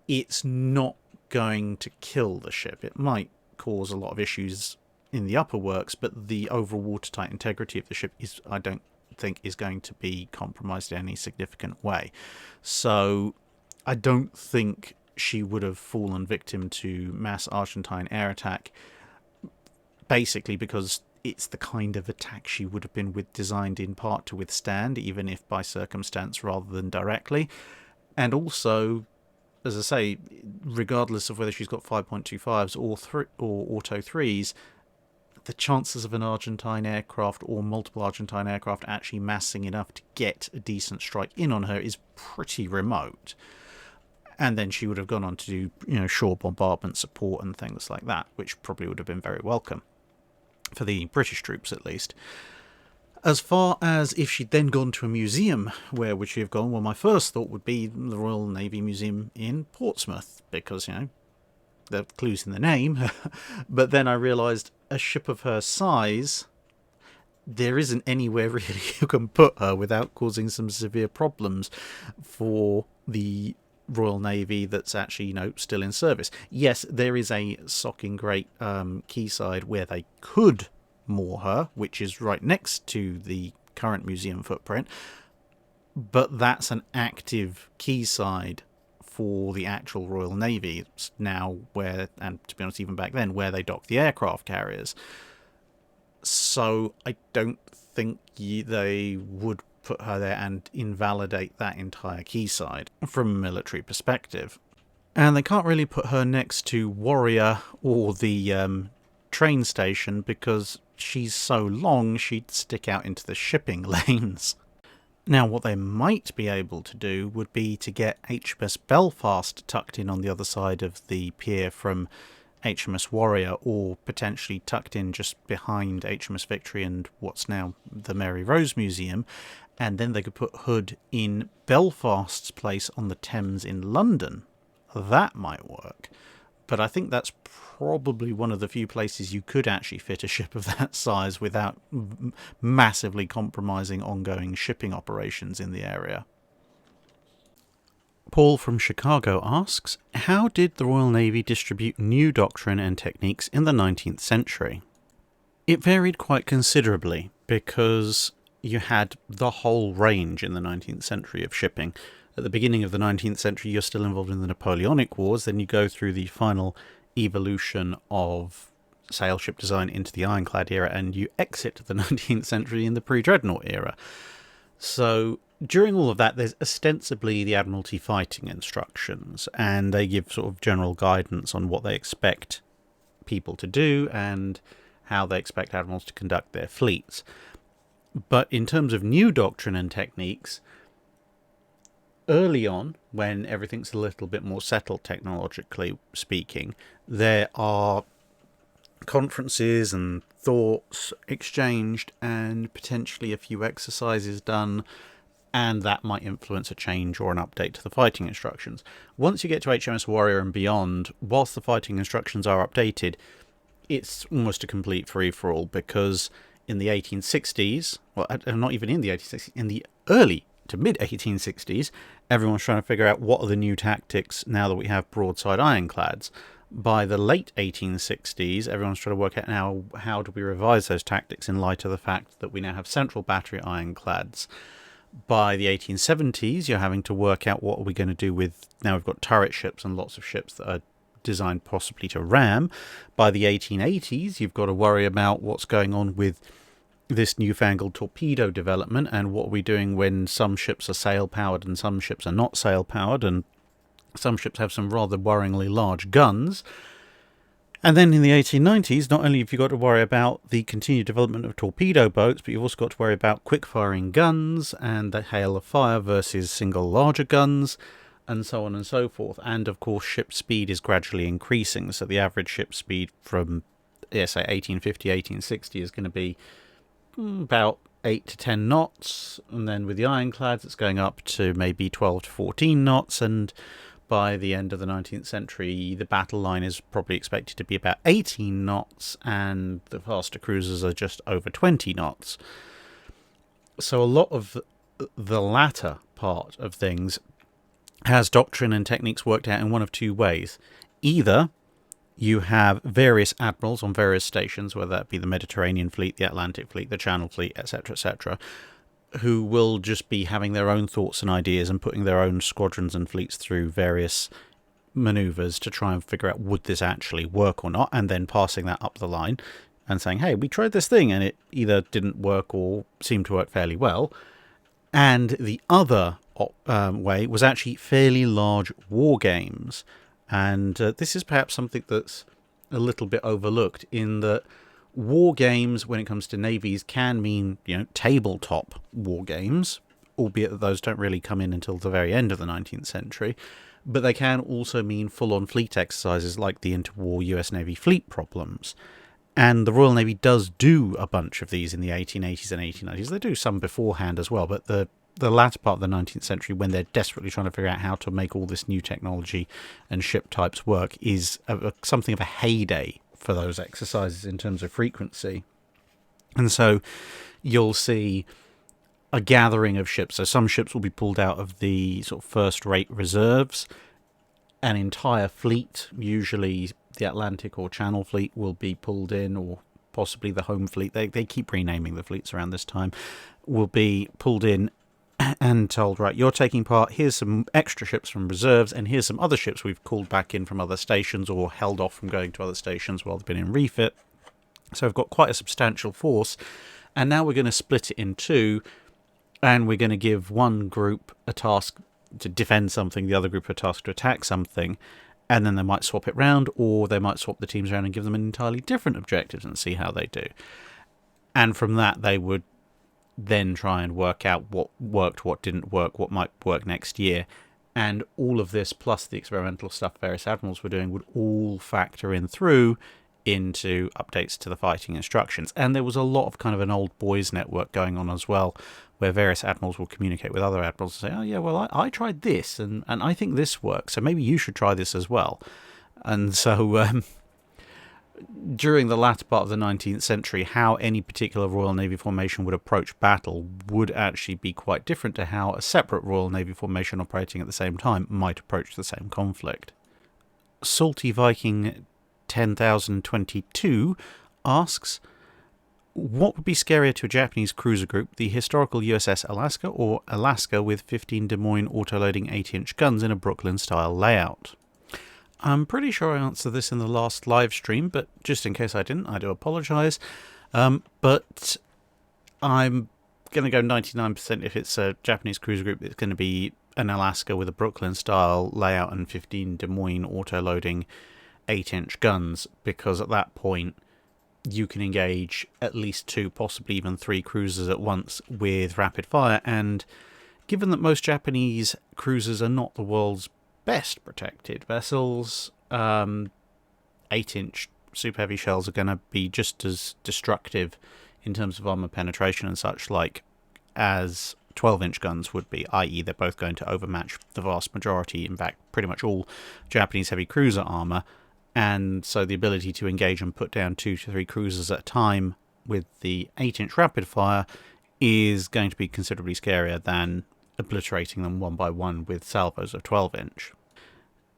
it's not going to kill the ship. It might cause a lot of issues in the upper works, but the overall watertight integrity of the ship I don't think is going to be compromised in any significant way. So I don't think she would have fallen victim to mass Argentine air attack, basically because it's the kind of attack she would have been designed in part to withstand, even if by circumstance rather than directly. And also, as I say, regardless of whether she's got 5.25s or auto 3s, the chances of an Argentine aircraft or multiple Argentine aircraft actually massing enough to get a decent strike in on her is pretty remote. And then she would have gone on to do, shore bombardment support and things like that, which probably would have been very welcome for the British troops, at least. As far as if she'd then gone to a museum, where would she have gone? Well, my first thought would be the Royal Navy Museum in Portsmouth, because, the clue's in the name. But then I realised a ship of her size, there isn't anywhere really you can put her without causing some severe problems for the Royal Navy that's actually, still in service. Yes, there is a socking great quayside where they could moor her, which is right next to the current museum footprint, but that's an active quayside for the actual Royal Navy. It's now where, and to be honest, even back then, where they dock the aircraft carriers. So I don't think they would put her there and invalidate that entire quayside from a military perspective. And they can't really put her next to Warrior or the train station because she's so long she'd stick out into the shipping lanes. Now, what they might be able to do would be to get HMS Belfast tucked in on the other side of the pier from HMS Warrior, or potentially tucked in just behind HMS Victory and what's now the Mary Rose Museum, and then they could put Hood in Belfast's place on the Thames in London. That might work. But I think that's probably one of the few places you could actually fit a ship of that size without massively compromising ongoing shipping operations in the area. Paul from Chicago asks, how did the Royal Navy distribute new doctrine and techniques in the 19th century? It varied quite considerably because you had the whole range in the 19th century of shipping. At the beginning of the 19th century, you're still involved in the Napoleonic Wars. Then you go through the final evolution of sail ship design into the ironclad era, and you exit the 19th century in the pre-dreadnought era. So during all of that, there's ostensibly the Admiralty fighting instructions, and they give sort of general guidance on what they expect people to do and how they expect admirals to conduct their fleets. But in terms of new doctrine and techniques, early on, when everything's a little bit more settled technologically speaking, there are conferences and thoughts exchanged and potentially a few exercises done, and that might influence a change or an update to the fighting instructions. Once you get to HMS Warrior and beyond, whilst the fighting instructions are updated, it's almost a complete free-for-all, because in the 1860s, well, not even in the 1860s, in the early to mid-1860s, everyone's trying to figure out what are the new tactics now that we have broadside ironclads. By the late 1860s, everyone's trying to work out now how do we revise those tactics in light of the fact that we now have central battery ironclads. By the 1870s, you're having to work out what are we going to do with, now we've got turret ships and lots of ships that are designed possibly to ram. By the 1880s, you've got to worry about what's going on with this newfangled torpedo development, and what are we doing when some ships are sail-powered and some ships are not sail-powered, and some ships have some rather worryingly large guns. And then in the 1890s, not only have you got to worry about the continued development of torpedo boats, but you've also got to worry about quick-firing guns and the hail of fire versus single larger guns, and so on and so forth. And of course, ship speed is gradually increasing, so the average ship speed from, say, 1850, 1860 is going to be about 8 to 10 knots, and then with the ironclads it's going up to maybe 12 to 14 knots, and by the end of the 19th century the battle line is probably expected to be about 18 knots, and the faster cruisers are just over 20 knots. So a lot of the latter part of things has doctrine and techniques worked out in one of two ways. Either you have various admirals on various stations, whether that be the Mediterranean Fleet, the Atlantic Fleet, the Channel Fleet, etc., who will just be having their own thoughts and ideas and putting their own squadrons and fleets through various manoeuvres to try and figure out would this actually work or not, and then passing that up the line and saying, hey, we tried this thing and it either didn't work or seemed to work fairly well. And the other way was actually fairly large war games. And this is perhaps something that's a little bit overlooked, in that war games, when it comes to navies, can mean, tabletop war games, albeit that those don't really come in until the very end of the 19th century. But they can also mean full-on fleet exercises like the interwar US Navy fleet problems. And the Royal Navy does do a bunch of these in the 1880s and 1890s. They do some beforehand as well, but the latter part of the 19th century, when they're desperately trying to figure out how to make all this new technology and ship types work, is something of a heyday for those exercises in terms of frequency. And so you'll see a gathering of ships. So some ships will be pulled out of the sort of first-rate reserves. An entire fleet, usually the Atlantic or Channel Fleet, will be pulled in, or possibly the Home Fleet. They keep renaming the fleets around this time. Will be pulled in and told, right, you're taking part, here's some extra ships from reserves, and here's some other ships we've called back in from other stations or held off from going to other stations while they've been in refit. So we've got quite a substantial force, and now we're going to split it in two, and we're going to give one group a task to defend something, the other group a task to attack something, and then they might swap it round, or they might swap the teams around and give them an entirely different objectives and see how they do. And from that, they would then try and work out what worked, what didn't work, what might work next year. And all of this, plus the experimental stuff various admirals were doing, would all factor in through into updates to the fighting instructions. And there was a lot of kind of an old boys network going on as well, where various admirals will communicate with other admirals and say, oh yeah, well, I tried this, and I think this works, so maybe you should try this as well. And so during the latter part of the 19th century, how any particular Royal Navy formation would approach battle would actually be quite different to how a separate Royal Navy formation operating at the same time might approach the same conflict. Salty Viking 10,022 asks, what would be scarier to a Japanese cruiser group, the historical USS Alaska or Alaska with 15 Des Moines autoloading 8-inch guns in a Brooklyn-style layout? I'm pretty sure I answered this in the last live stream, but just in case I didn't, I do apologise. But I'm going to go 99% if it's a Japanese cruiser group, it's going to be an Alaska with a Brooklyn-style layout and 15 Des Moines auto-loading 8-inch guns, because at that point you can engage at least 2, possibly even 3 cruisers at once with rapid fire. And given that most Japanese cruisers are not the world's best protected vessels, 8-inch super heavy shells are going to be just as destructive in terms of armor penetration and such like as 12-inch guns would be, i.e. they're both going to overmatch the vast majority, in fact pretty much all, Japanese heavy cruiser armor. And so the ability to engage and put down 2 to 3 cruisers at a time with the 8-inch rapid fire is going to be considerably scarier than obliterating them one by one with salvos of 12-inch.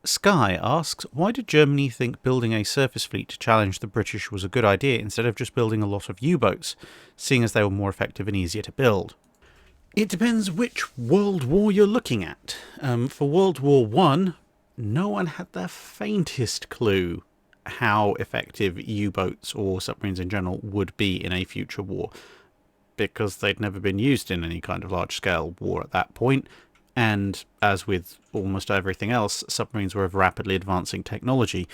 Sky asks, why did Germany think building a surface fleet to challenge the British was a good idea instead of just building a lot of U-boats, seeing as they were more effective and easier to build? It depends which World War you're looking at. For World War I, no one had the faintest clue how effective U-boats or submarines in general would be in a future war, because they'd never been used in any kind of large-scale war at that point. And as with almost everything else, submarines were of rapidly advancing technology.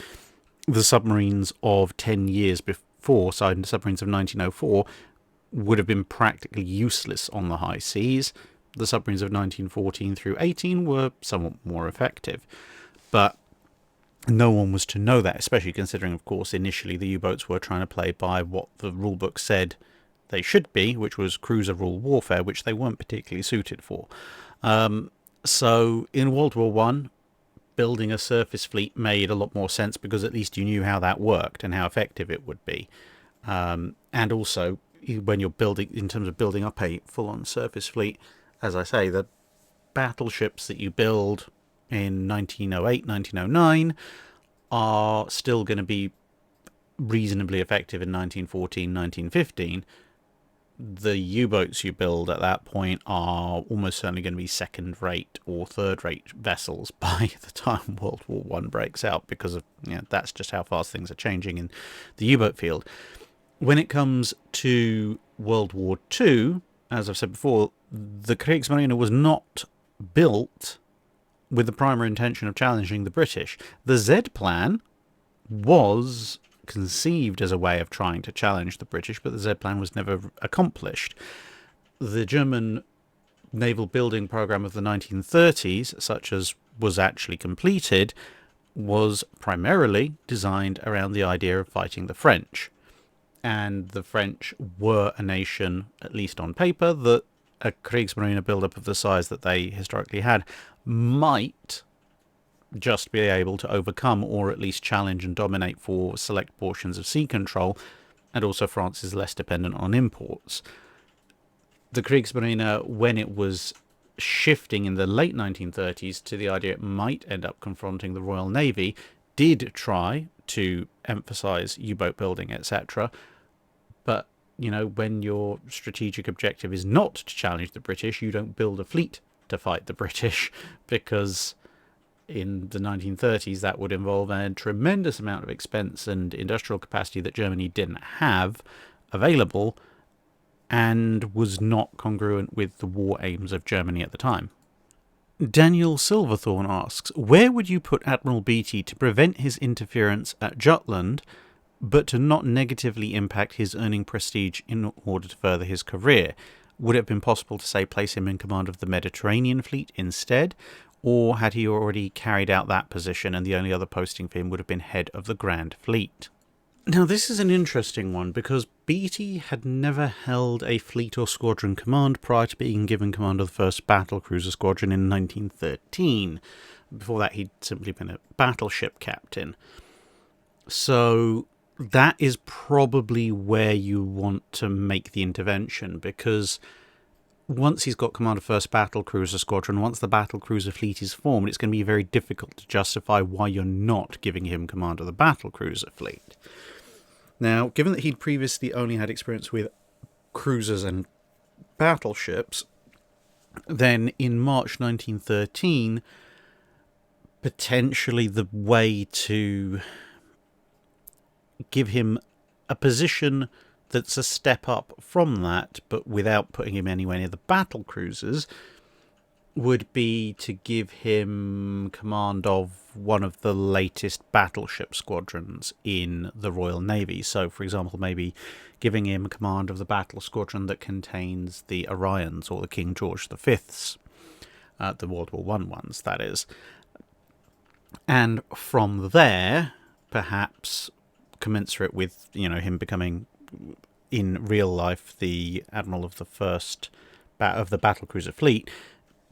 The submarines of 10 years before, so the submarines of 1904, would have been practically useless on the high seas. The submarines of 1914 through 18 were somewhat more effective. But no one was to know that, especially considering, of course, initially the U-boats were trying to play by what the rulebook said they should be, which was cruiser rule warfare, which they weren't particularly suited for. So in World War I, building a surface fleet made a lot more sense because at least you knew how that worked and how effective it would be. And also, when you're building, in terms of building up a full-on surface fleet, as I say, the battleships that you build in 1908, 1909 are still going to be reasonably effective in 1914, 1915. The U-boats you build at that point are almost certainly going to be second-rate or third-rate vessels by the time World War I breaks out, because of, that's just how fast things are changing in the U-boat field. When it comes to World War II, as I've said before, the Kriegsmarine was not built with the primary intention of challenging the British. The Z plan was conceived as a way of trying to challenge the British, but the Z plan was never accomplished. The German naval building program of the 1930s, such as was actually completed, was primarily designed around the idea of fighting the French. And the French were a nation, at least on paper, that a Kriegsmarine build-up of the size that they historically had might just be able to overcome or at least challenge and dominate for select portions of sea control, and also France is less dependent on imports. The Kriegsmarine, when it was shifting in the late 1930s to the idea it might end up confronting the Royal Navy, did try to emphasize U-boat building, etc. But, when your strategic objective is not to challenge the British, you don't build a fleet to fight the British, because in the 1930s that would involve a tremendous amount of expense and industrial capacity that Germany didn't have available, and was not congruent with the war aims of Germany at the time. Daniel Silverthorne asks, where would you put Admiral Beaty to prevent his interference at Jutland, but to not negatively impact his earning prestige in order to further his career? Would it have been possible to, say, place him in command of the Mediterranean fleet instead? Or had he already carried out that position and the only other posting for him would have been head of the Grand Fleet? Now, this is an interesting one, because Beaty had never held a fleet or squadron command prior to being given command of the 1st Battlecruiser Squadron in 1913. Before that, he'd simply been a battleship captain. So that is probably where you want to make the intervention, because once he's got command of 1st Battlecruiser Squadron, once the Battlecruiser fleet is formed, it's going to be very difficult to justify why you're not giving him command of the Battlecruiser fleet. Now, given that he'd previously only had experience with cruisers and battleships, then in March 1913, potentially the way to give him a position that's a step up from that, but without putting him anywhere near the battle cruisers, would be to give him command of one of the latest battleship squadrons in the Royal Navy. So, for example, maybe giving him command of the battle squadron that contains the Orions or the King George V's, the World War I ones, that is. And from there, perhaps commensurate with, him becoming, in real life, the admiral of the first of the battlecruiser fleet,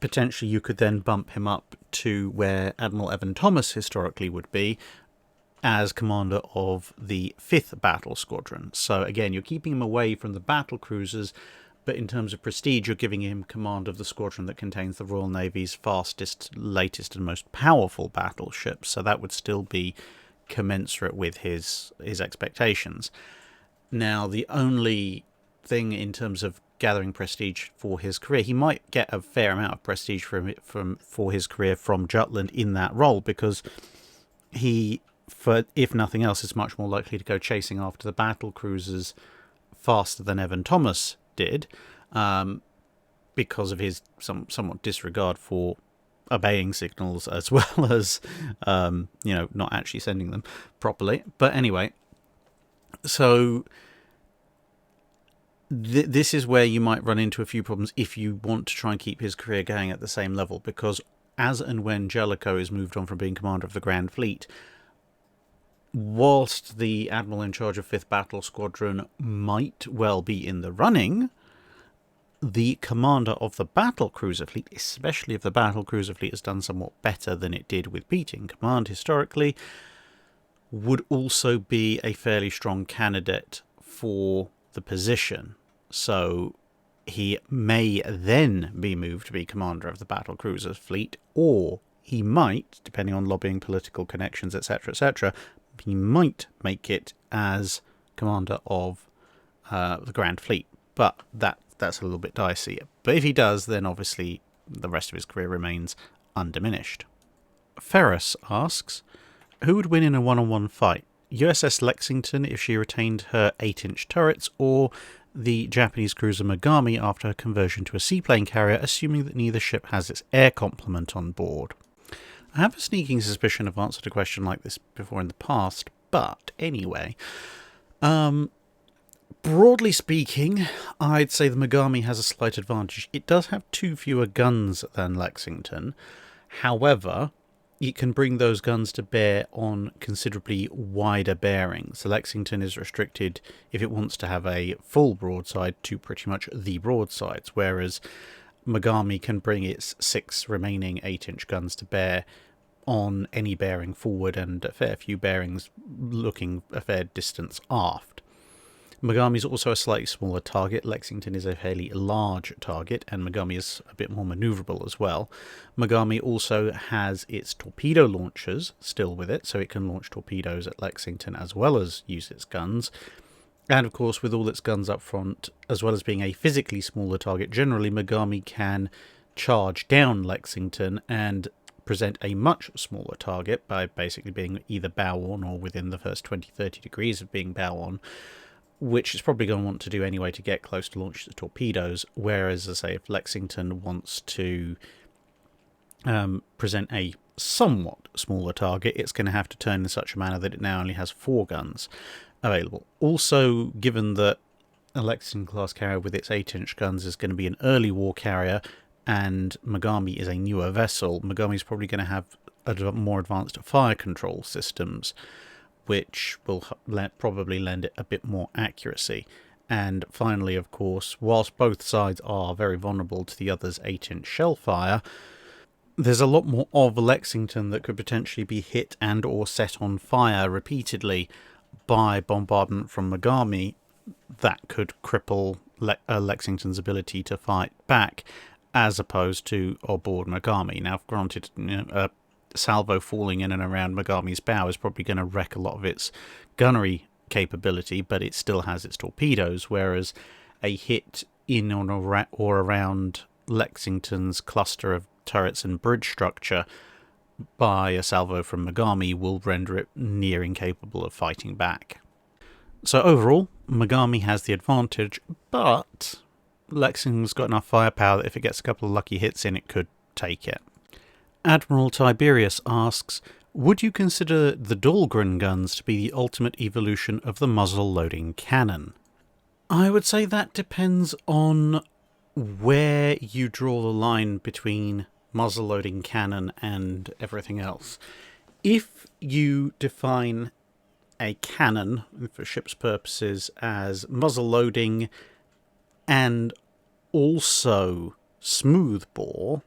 potentially you could then bump him up to where Admiral Evan Thomas historically would be, as commander of the 5th Battle Squadron. So again, you're keeping him away from the battle cruisers, but in terms of prestige, you're giving him command of the squadron that contains the Royal Navy's fastest, latest, and most powerful battleships. So that would still be commensurate with his expectations. Now, the only thing in terms of gathering prestige for his career, he might get a fair amount of prestige for his career from Jutland in that role, because he, if nothing else, is much more likely to go chasing after the battle cruisers faster than Evan Thomas did, because of his somewhat disregard for obeying signals, as well as not actually sending them properly. But anyway, so this is where you might run into a few problems if you want to try and keep his career going at the same level, because as and when Jellicoe is moved on from being commander of the Grand Fleet, whilst the admiral in charge of 5th Battle Squadron might well be in the running, the commander of the battlecruiser fleet, especially if the battlecruiser fleet has done somewhat better than it did with Beaty in command historically, would also be a fairly strong candidate for the position. So he may then be moved to be commander of the battlecruiser fleet, or he might, depending on lobbying, political connections, etc., he might make it as commander of the Grand Fleet. But that's a little bit dicey. But if he does, then obviously the rest of his career remains undiminished. Ferris asks, who would win in a one-on-one fight? USS Lexington if she retained her 8-inch turrets, or the Japanese cruiser Mogami after her conversion to a seaplane carrier, assuming that neither ship has its air complement on board? I have a sneaking suspicion I've answered a question like this before in the past, but anyway. Broadly speaking, I'd say the Mogami has a slight advantage. It does have 2 fewer guns than Lexington. However, it can bring those guns to bear on considerably wider bearings. The Lexington is restricted, if it wants to have a full broadside, to pretty much the broadsides, whereas Mogami can bring its 6 remaining 8-inch guns to bear on any bearing forward and a fair few bearings looking a fair distance aft. Mogami is also a slightly smaller target. Lexington is a fairly large target, and Mogami is a bit more manoeuvrable as well. Mogami also has its torpedo launchers still with it, so it can launch torpedoes at Lexington as well as use its guns. And of course, with all its guns up front, as well as being a physically smaller target, generally Mogami can charge down Lexington and present a much smaller target by basically being either bow on or within the first 20-30 degrees of being bow on, which it's probably going to want to do anyway to get close to launch the torpedoes, whereas, as I say, if Lexington wants to present a somewhat smaller target, it's going to have to turn in such a manner that it now only has 4 guns available. Also, given that a Lexington-class carrier with its 8-inch guns is going to be an early war carrier, and Mogami is a newer vessel, Mogami is probably going to have more advanced fire control systems, which will probably lend it a bit more accuracy. And finally, of course, whilst both sides are very vulnerable to the other's 8-inch shell fire, there's a lot more of Lexington that could potentially be hit and or set on fire repeatedly by bombardment from Mogami that could cripple Lexington's ability to fight back, as opposed to aboard Mogami. Now, granted, a salvo falling in and around Mogami's bow is probably going to wreck a lot of its gunnery capability, but it still has its torpedoes, whereas a hit in or around Lexington's cluster of turrets and bridge structure by a salvo from Mogami will render it near incapable of fighting back. So overall, Mogami has the advantage, but Lexington's got enough firepower that if it gets a couple of lucky hits in, it could take it. Admiral Tiberius asks, would you consider the Dahlgren guns to be the ultimate evolution of the muzzle-loading cannon? I would say that depends on where you draw the line between muzzle-loading cannon and everything else. If you define a cannon, for ship's purposes, as muzzle-loading and also smoothbore,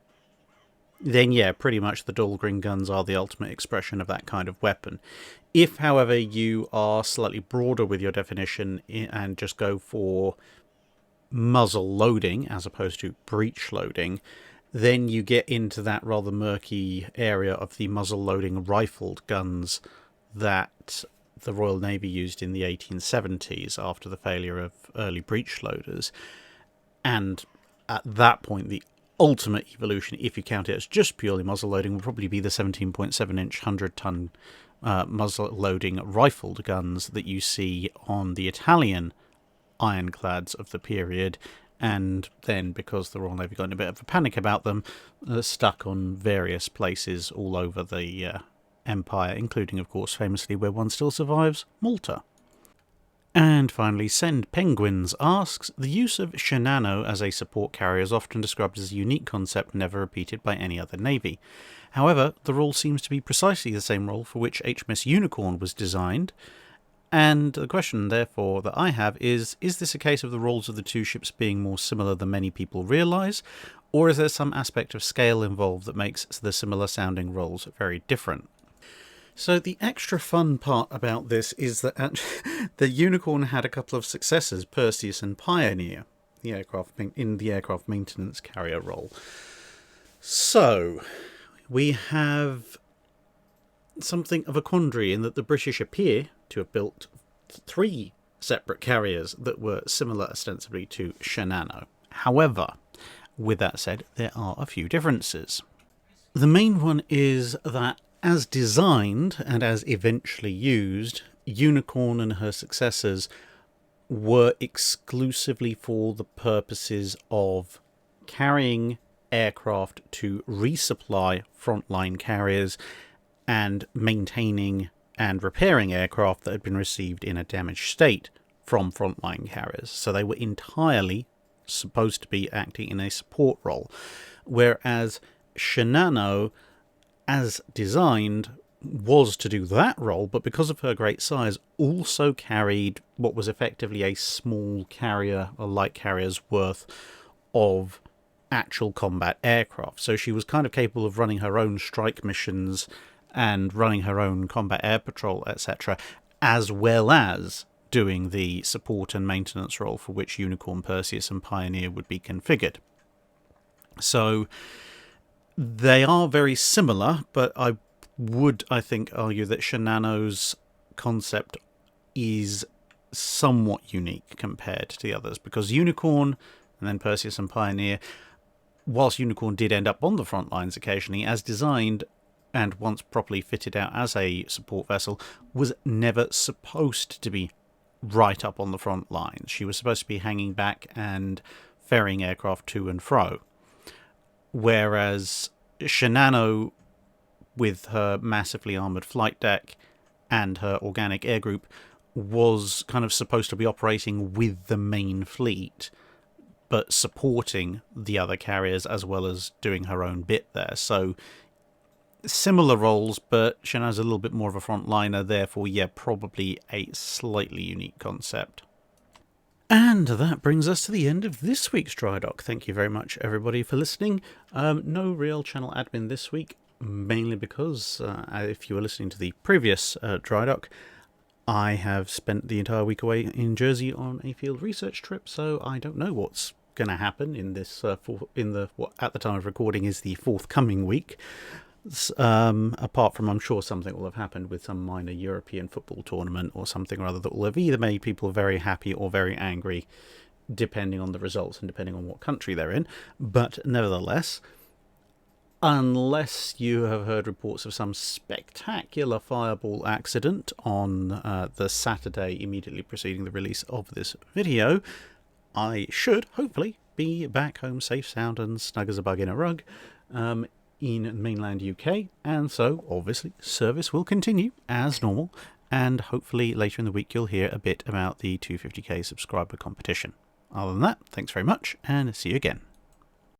then yeah, pretty much the Dahlgren guns are the ultimate expression of that kind of weapon. If, however, you are slightly broader with your definition and just go for muzzle loading as opposed to breech loading, then you get into that rather murky area of the muzzle loading rifled guns that the Royal Navy used in the 1870s after the failure of early breech loaders. And at that point, the ultimate evolution, if you count it as just purely muzzle loading, would probably be the 17.7-inch 100-ton muzzle loading rifled guns that you see on the Italian ironclads of the period, and then, because the Royal Navy got in a bit of a panic about them, stuck on various places all over the empire, including, of course, famously where one still survives, Malta. And finally, Send Penguins asks, the use of Shinano as a support carrier is often described as a unique concept never repeated by any other navy. However, the role seems to be precisely the same role for which HMS Unicorn was designed, and the question, therefore, that I have is this a case of the roles of the two ships being more similar than many people realise, or is there some aspect of scale involved that makes the similar-sounding roles very different? So the extra fun part about this is that the Unicorn had a couple of successors, Perseus and Pioneer, in the aircraft maintenance carrier role. So we have something of a quandary in that the British appear to have built 3 separate carriers that were similar ostensibly to Shinano. However, with that said, there are a few differences. The main one is that as designed and as eventually used, Unicorn and her successors were exclusively for the purposes of carrying aircraft to resupply frontline carriers and maintaining and repairing aircraft that had been received in a damaged state from frontline carriers. So they were entirely supposed to be acting in a support role, whereas Shinano, as designed, was to do that role, but because of her great size, also carried what was effectively a small carrier, a light carrier's worth of actual combat aircraft. So she was kind of capable of running her own strike missions and running her own combat air patrol, etc., as well as doing the support and maintenance role for which Unicorn, Perseus and Pioneer would be configured. So they are very similar, but I would, I think, argue that Shinano's concept is somewhat unique compared to the others, because Unicorn and then Perseus and Pioneer, whilst Unicorn did end up on the front lines occasionally, as designed and once properly fitted out as a support vessel, was never supposed to be right up on the front lines. She was supposed to be hanging back and ferrying aircraft to and fro. Whereas Shinano, with her massively armoured flight deck and her organic air group, was kind of supposed to be operating with the main fleet, but supporting the other carriers as well as doing her own bit there. So similar roles, but Shinano's a little bit more of a frontliner, therefore, yeah, probably a slightly unique concept. And that brings us to the end of this week's Drydock. Thank you very much, everybody, for listening. No real channel admin this week, mainly because if you were listening to the previous Drydock, I have spent the entire week away in Jersey on a field research trip, so I don't know what's going to happen in this what at the time of recording is the forthcoming week. Apart from, I'm sure something will have happened with some minor European football tournament or something or other that will have either made people very happy or very angry, depending on the results and depending on what country they're in. But nevertheless, unless you have heard reports of some spectacular fireball accident on the Saturday immediately preceding the release of this video, I should hopefully be back home safe, sound and snug as a bug in a rug in mainland UK, and so obviously service will continue as normal, and hopefully later in the week you'll hear a bit about the 250k subscriber competition. Other than that, thanks very much and see you again.